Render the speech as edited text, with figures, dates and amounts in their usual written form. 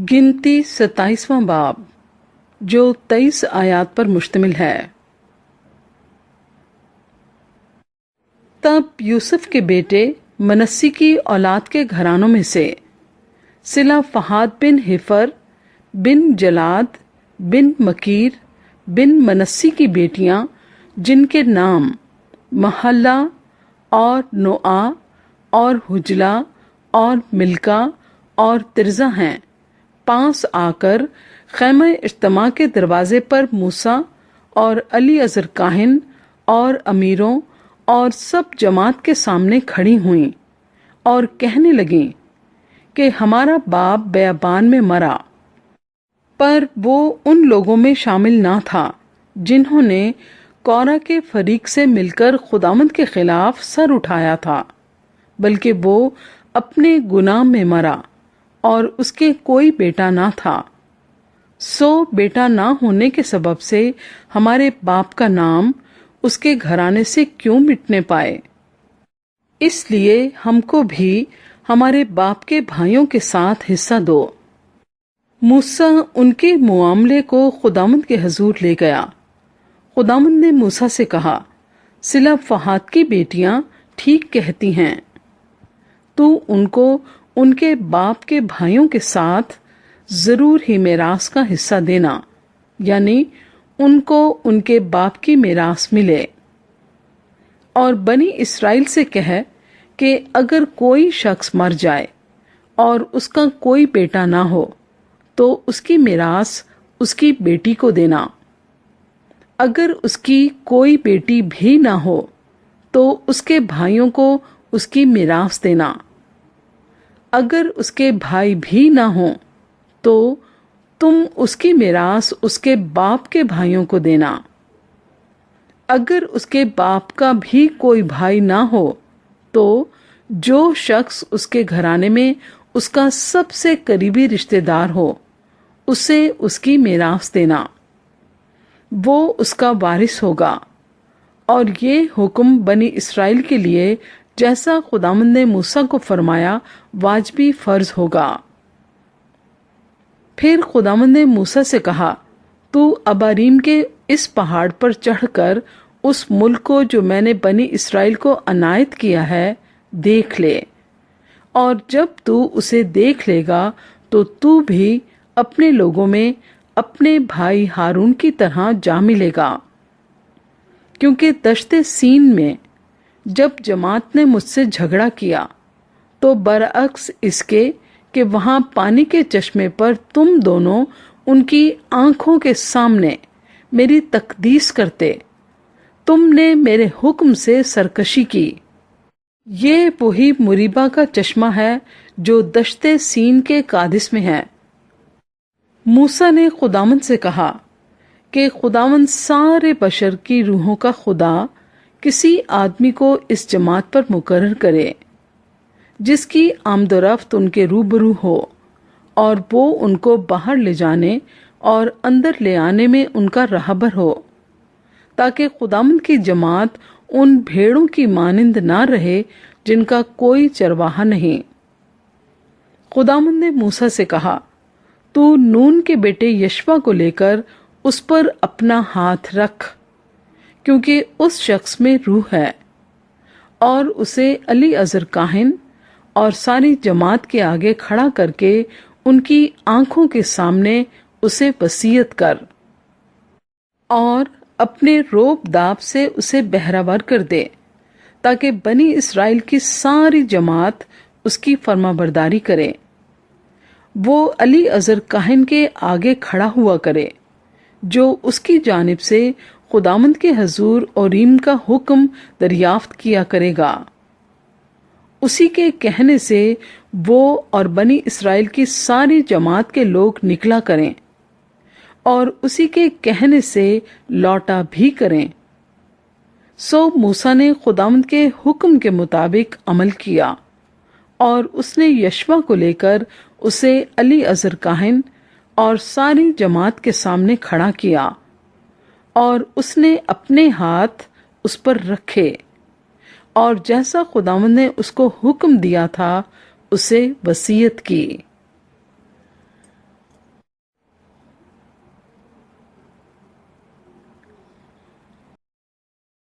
गिनती 27वां बाब जो 23 आयात पर मुश्तमिल है। तब यूसुफ के बेटे मनस्सी की औलाद के घरानों में से सिला फहाद बिन हिफर बिन जलाद बिन मकीर बिन मनस्सी की बेटियां, जिनके नाम महल्ला और नोआ और हुजला और मिल्का और तिरजा हैं, पास आकर खैमा इज्तिमा के दरवाजे पर मूसा और अली अजर काहिन और अमीरों और सब जमात के सामने खड़ी हुईं और कहने लगीं कि हमारा बाप बेयाबान में मरा। पर वो उन लोगों में शामिल ना था जिन्होंने कौरा के फरीक से मिलकर खुदावंद के खिलाफ सर उठाया था, बल्कि वो अपने गुनाह में मरा और उसके कोई बेटा ना था। सो बेटा ना होने के सबब से हमारे बाप का नाम उसके घराने से क्यों मिटने पाए? इसलिए हमको भी हमारे बाप के भाइयों के साथ हिस्सा दो। मूसा उनके मुआमले को खुदावंद के हजूर ले गया। खुदावंद ने मूसा से कहा, सिला फहाद की बेटियां ठीक कहती हैं, तू उनको उनके बाप के भाइयों के साथ जरूर ही मेरास का हिस्सा देना, यानी उनको उनके बाप की मेरास मिले। और बनी इस्राएल से कह कि अगर कोई शख्स मर जाए और उसका कोई बेटा ना हो तो उसकी मेरास उसकी बेटी को देना। अगर उसकी कोई बेटी भी ना हो तो उसके भाइयों को उसकी मेरास देना। अगर उसके भाई भी ना हो तो तुम उसकी मेरास उसके बाप के भाइयों को देना। अगर उसके बाप का भी कोई भाई ना हो तो जो शख्स उसके घराने में उसका सबसे करीबी रिश्तेदार हो उसे उसकी मेरास देना, वो उसका वारिस होगा। और ये हुक्म बनी इस्राएल के लिए जैसा खुदावंद ने मूसा को फरमाया वाजबी फर्ज होगा। फिर खुदावंद ने मूसा से कहा, तू अबारीम के इस पहाड़ पर चढ़कर उस मुल्क को जो मैंने बनी इस्राएल को अनायत किया है देख ले, और जब तू उसे देख लेगा तो तू भी अपने लोगों में अपने भाई हारून की तरह जा मिलेगा। क्योंकि दश्ते सीन में जब जमात ने मुझसे झगड़ा किया तो बरअक्स इसके कि वहां पानी के चश्मे पर तुम दोनों उनकी आंखों के सामने मेरी तकदीस करते, तुमने मेरे हुक्म से सरकशी की। ये वही मुरीबा का चश्मा है जो दश्ते सीन के कादिस में है। मूसा ने खुदावंद से कहा कि खुदावंद सारे बशर की रूहों का खुदा किसी आदमी को इस जमात पर मुकर्रर करे जिसकी आमदोरफ्त उनके रूबरू हो, और वो उनको बाहर ले जाने और अंदर ले आने में उनका राहबर हो, ताकि खुदावंद की जमात उन भेड़ों की मानिंद ना रहे जिनका कोई चरवाहा नहीं। खुदावंद ने मूसा से कहा, तू नून के बेटे यशवा को लेकर उस पर अपना हाथ रख, क्योंकि उस शख्स में रूह है, और उसे अली अजर काहिन और सारी जमात के आगे खड़ा करके उनकी आंखों के सामने उसे वसीयत कर, और अपने रोब दाब से उसे बहरावर कर दे, ताकि बनी इस्राएल की सारी जमात उसकी फरमाबरदारी करे। वो अली अजर काहिन के आगे खड़ा हुआ करे, जो उसकी जानिब से खुदावंद के हजूर ओरीम का हुक्म दरियाफ्त किया करेगा। उसी के कहने से वो और बनी इस्राएल की सारी जमात के लोग निकला करें, और उसी के कहने से लौटा भी करें। सो मूसा ने खुदावंद के हुक्म के मुताबिक अमल किया, और उसने यशवा को लेकर उसे अली अजर काहिन और सारी जमात के सामने खड़ा किया, और उसने अपने हाथ उस पर रखे, और जैसा खुदावंद ने उसको हुक्म दिया था उसे वसीयत की।